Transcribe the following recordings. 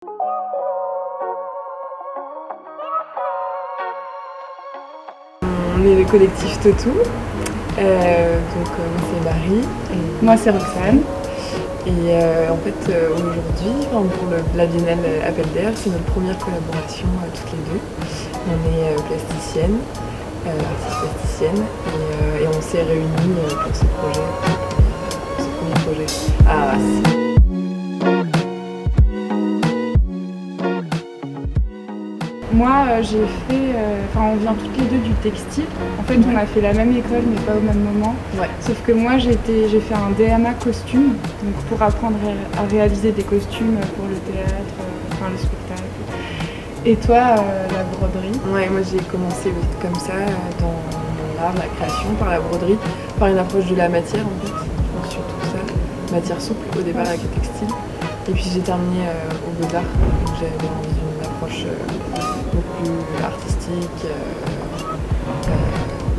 On est le collectif Totou. Moi c'est Marie. Et moi c'est Roxane. Et en fait aujourd'hui, pour la Biennale Appel d'air, c'est notre première collaboration toutes les deux. On est plasticienne, artiste plasticienne, et on s'est réunis pour ce premier projet à Arras. Moi, j'ai fait, on vient toutes les deux du textile. En fait, on a fait la même école, mais pas au même moment. Ouais. Sauf que moi, j'ai fait un DMA costume, donc pour apprendre à réaliser des costumes pour le théâtre, le spectacle. Et toi, la broderie? Ouais, moi j'ai commencé comme ça dans l'art, la création, par la broderie, par une approche de la matière en fait, surtout ça, matière souple au départ avec le textile. Et puis j'ai terminé au Beaux-Arts, donc j'avais envie d'une approche beaucoup plus artistique,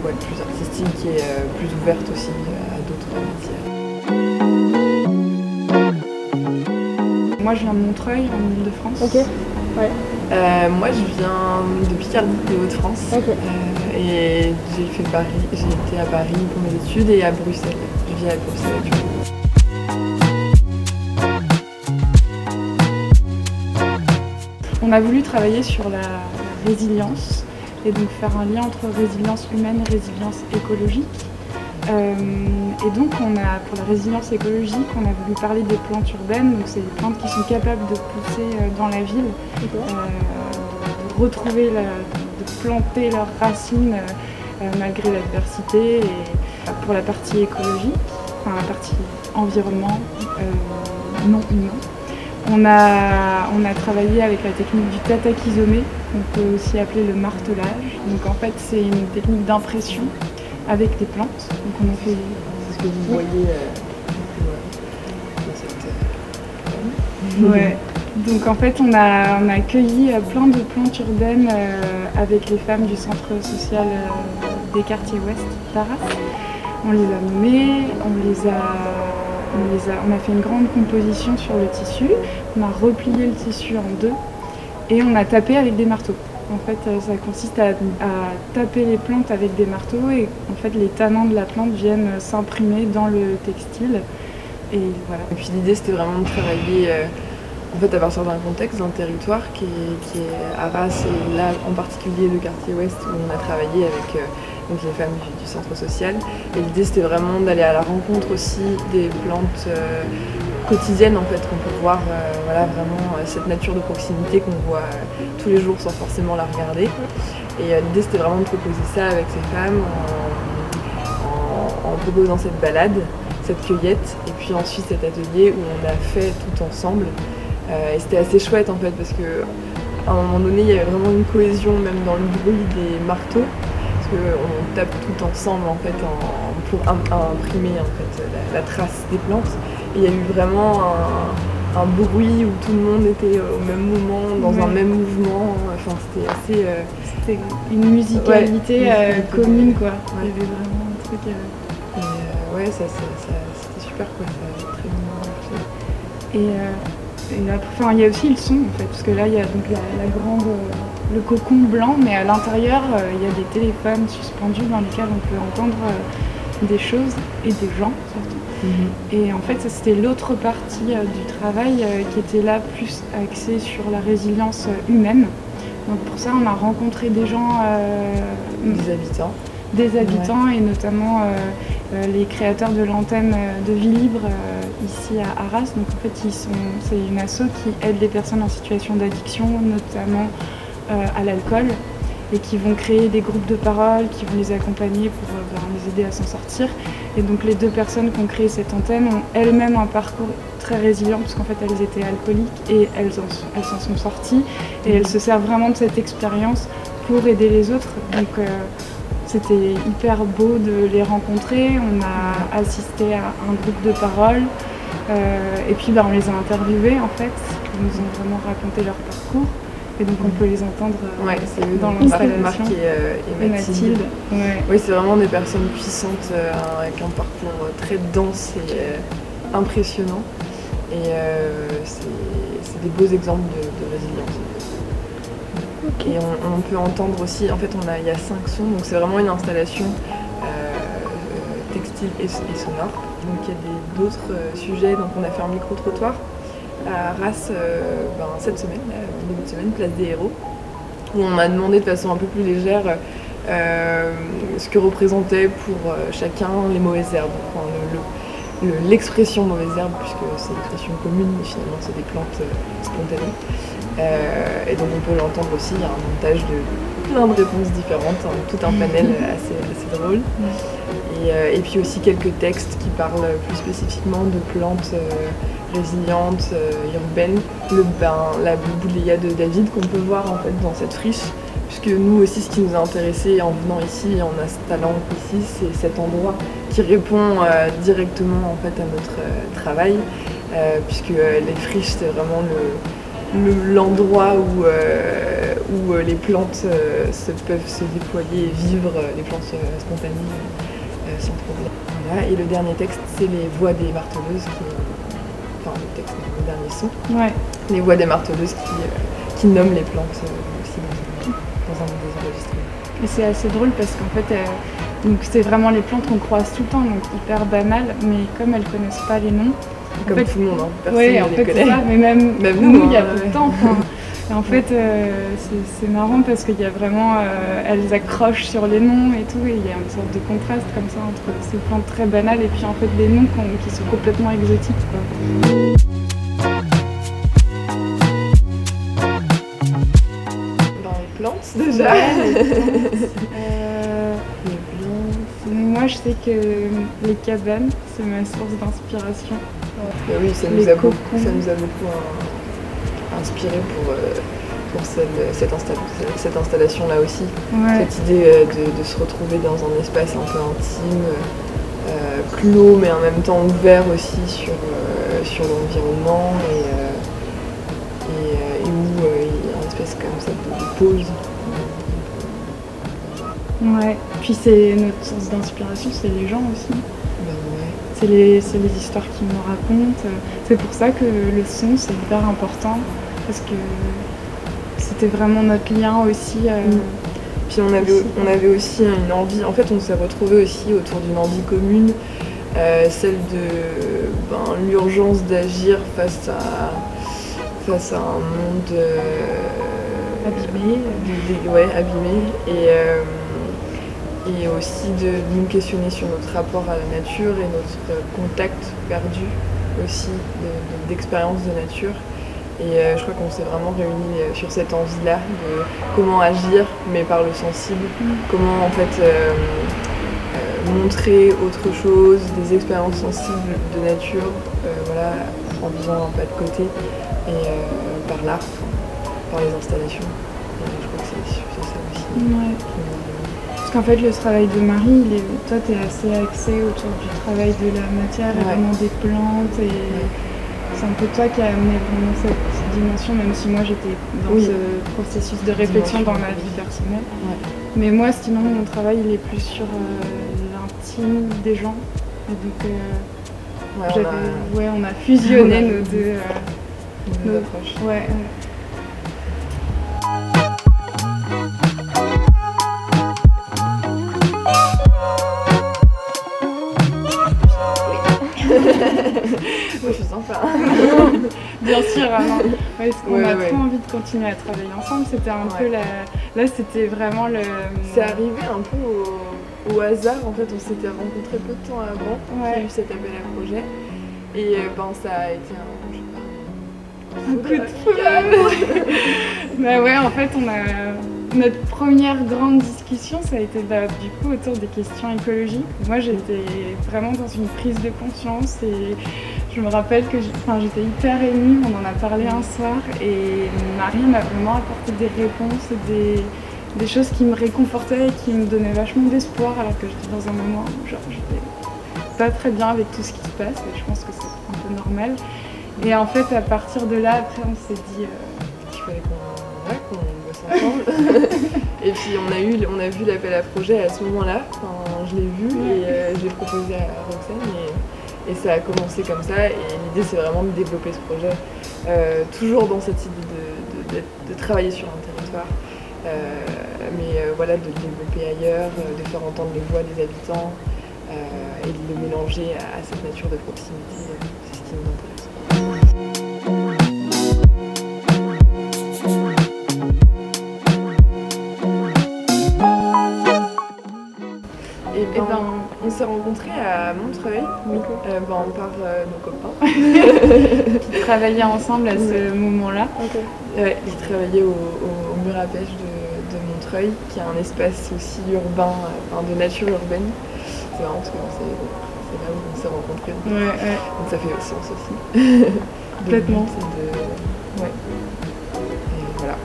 plus artistique et plus ouverte aussi à d'autres matières. Moi je viens de Montreuil, en Ile-de-France. Ok. Ouais. Moi je viens de Picardie, des Hauts-de-France. Okay. Et j'ai été à Paris pour mes études et à Bruxelles. Je vis à Bruxelles du coup. On a voulu travailler sur la résilience et donc faire un lien entre résilience humaine et résilience écologique. Et donc pour la résilience écologique, on a voulu parler des plantes urbaines, donc c'est des plantes qui sont capables de pousser dans la ville, de retrouver, de planter leurs racines malgré l'adversité. Et pour la partie écologique, la partie environnement non humain, on a travaillé avec la technique du tatakizomé, qu'on peut aussi appeler le martelage. Donc en fait c'est une technique d'impression avec des plantes. Donc on a fait... C'est ce que vous voyez dans cette... Ouais. Donc en fait on a cueilli plein de plantes urbaines avec les femmes du centre social des quartiers ouest d'Arras. On les a nommées, on a fait une grande composition sur le tissu, on a replié le tissu en deux et on a tapé avec des marteaux. En fait, ça consiste à taper les plantes avec des marteaux et en fait, les tanins de la plante viennent s'imprimer dans le textile. Et voilà. Et puis l'idée, c'était vraiment de travailler en fait, à partir d'un contexte, d'un territoire qui est Arras et là en particulier le quartier ouest où on a travaillé avec donc les femmes du centre social. Et l'idée, c'était vraiment d'aller à la rencontre aussi des plantes quotidiennes en fait, qu'on peut voir, vraiment cette nature de proximité qu'on voit tous les jours sans forcément la regarder. Et l'idée, c'était vraiment de proposer ça avec ces femmes en proposant cette balade, cette cueillette, et puis ensuite cet atelier où on a fait tout ensemble. Et c'était assez chouette en fait parce qu'à un moment donné il y avait vraiment une cohésion même dans le bruit des marteaux parce qu'on tape tout ensemble en fait pour imprimer en fait la trace des plantes. Et il y a eu vraiment un bruit où tout le monde était au même moment, dans un même mouvement. Enfin c'était assez... C'était une musicalité commune quoi. Ouais. Il y avait vraiment un truc... Et c'était super quoi, ça a très bien marché. Et après, il y a aussi le son en fait, parce que là il y a donc le cocon blanc, mais à l'intérieur il y a des téléphones suspendus dans lesquels on peut entendre des choses et des gens surtout. Et en fait ça c'était l'autre partie du travail qui était là plus axée sur la résilience humaine. Donc pour ça on a rencontré des gens, des habitants et notamment les créateurs de l'antenne de Vie Libre ici à Arras. Donc en fait c'est une asso qui aide les personnes en situation d'addiction, notamment à l'alcool, et qui vont créer des groupes de parole, qui vont les accompagner pour les aider à s'en sortir. Et donc les deux personnes qui ont créé cette antenne ont elles-mêmes un parcours très résilient parce qu'en fait elles étaient alcooliques et elles s'en sont sorties et elles se servent vraiment de cette expérience pour aider les autres. Donc c'était hyper beau de les rencontrer. On a assisté à un groupe de parole et puis on les a interviewés en fait. Ils nous ont vraiment raconté leur parcours. Et donc on peut les entendre dans l'installation. Marc et Mathilde. Ouais. Oui, c'est vraiment des personnes puissantes avec un parcours très dense et impressionnant. Et c'est des beaux exemples de résilience. Okay. Et on peut entendre aussi, en fait il y a 5 sons, donc c'est vraiment une installation textile et sonore. Donc il y a d'autres sujets, donc on a fait un micro-trottoir à Arras cette semaine, début de semaine, place des Héros, où on m'a demandé de façon un peu plus légère ce que représentaient pour chacun les mauvaises herbes. Enfin, l'expression mauvaise herbe, puisque c'est l'expression commune, mais finalement c'est des plantes spontanées. Et donc on peut l'entendre aussi, il y a un montage de plein de réponses différentes, hein, tout un panel assez drôle. Et puis aussi quelques textes qui parlent plus spécifiquement de plantes résilientes, urbaines. La bouléia de David qu'on peut voir en fait dans cette friche, puisque nous aussi ce qui nous a intéressé en venant ici et en s'installant ici, c'est cet endroit qui répond directement en fait à notre travail, puisque les friches c'est vraiment l'endroit où les plantes peuvent se déployer et vivre, les plantes spontanées sans problème. Voilà. Et le dernier texte, c'est les voix des marteleuses, le dernier son. Ouais. Les voix des marteleuses qui nomment les plantes aussi dans un des enregistrements. Et c'est assez drôle parce qu'en fait, donc c'est vraiment les plantes qu'on croise tout le temps, donc hyper banales, mais comme elles connaissent pas les noms. Comme fait, tout le monde, hein. Personne ouais, ne en les fait, connaît. C'est ça, mais même nous, il y a peu de temps. Et en fait, c'est marrant parce qu'il y a vraiment, elles accrochent sur les noms et tout, et il y a une sorte de contraste comme ça entre ces plantes très banales et puis en fait les noms qui sont complètement exotiques, quoi. Les plantes déjà. Ouais, les plantes. Moi, je sais que les cabanes, c'est ma source d'inspiration. Ouais. Oui, ça nous a beaucoup inspiré pour cette installation-là aussi. Ouais. Cette idée de se retrouver dans un espace un peu intime, clos, mais en même temps ouvert aussi sur l'environnement et où il y a une espèce comme ça de pause. Ouais, puis c'est notre source d'inspiration, c'est les gens aussi. Ouais. C'est les histoires qu'ils nous racontent. C'est pour ça que le son, c'est hyper important, parce que c'était vraiment notre lien aussi. Puis on avait aussi une envie, en fait on s'est retrouvés aussi autour d'une envie commune, celle de l'urgence d'agir face à un monde abîmé et aussi de nous questionner sur notre rapport à la nature et notre contact perdu aussi d'expérience de nature. Et je crois qu'on s'est vraiment réunis sur cette envie-là de comment agir, mais par le sensible, comment en fait montrer autre chose, des expériences sensibles de nature, en faisant un pas de côté et par l'art, par les installations. Et je crois que c'est ça aussi. Ouais. Parce qu'en fait, le travail de Marie, toi, tu es assez axé autour du travail de la matière et vraiment des plantes. Et c'est un peu toi qui as amené vraiment cette dimension, même si moi j'étais dans ce processus de réflexion dans ma vie personnelle. Ouais. Mais moi, sinon, mon travail, il est plus sur l'intime des gens. Et donc, on a fusionné nos deux approches. Ouais. Moi je suis sympa. Bien sûr, parce qu'on a trop envie de continuer à travailler ensemble. C'était un peu là c'était vraiment le... C'est arrivé un peu au hasard, en fait on s'était rencontrés peu de temps avant, il y a eu cet appel à projet. Et ça a été un coup de foudre. Bah ouais, en fait notre première grande discussion, ça a été du coup autour des questions écologiques. Moi, j'étais vraiment dans une prise de conscience et je me rappelle que j'étais hyper émue. On en a parlé un soir et Marie m'a vraiment apporté des réponses, des choses qui me réconfortaient et qui me donnaient vachement d'espoir alors que j'étais dans un moment où j'étais pas très bien avec tout ce qui se passe et je pense que c'est un peu normal. Et en fait, à partir de là, après, on s'est dit qu'il fallait qu'on bosse ensemble. Et puis on a vu l'appel à projet à ce moment-là. Je l'ai vu et j'ai proposé à Roxane et ça a commencé comme ça. Et l'idée, c'est vraiment de développer ce projet, toujours dans cette idée de travailler sur un territoire, mais voilà, de le développer ailleurs, de faire entendre les voix des habitants et de le mélanger à cette nature de proximité, c'est ce qui m'intéresse. Et ben, on s'est rencontrés à Montreuil, par nos copains. Qui travaillaient ensemble à ce moment-là. Okay. Ouais, j'ai travaillé au mur à pêche de Montreuil, qui est un espace aussi urbain, de nature urbaine. C'est marrant parce que c'est là où on s'est rencontrés. Donc ça fait sens aussi. Complètement. Ouais. Et voilà.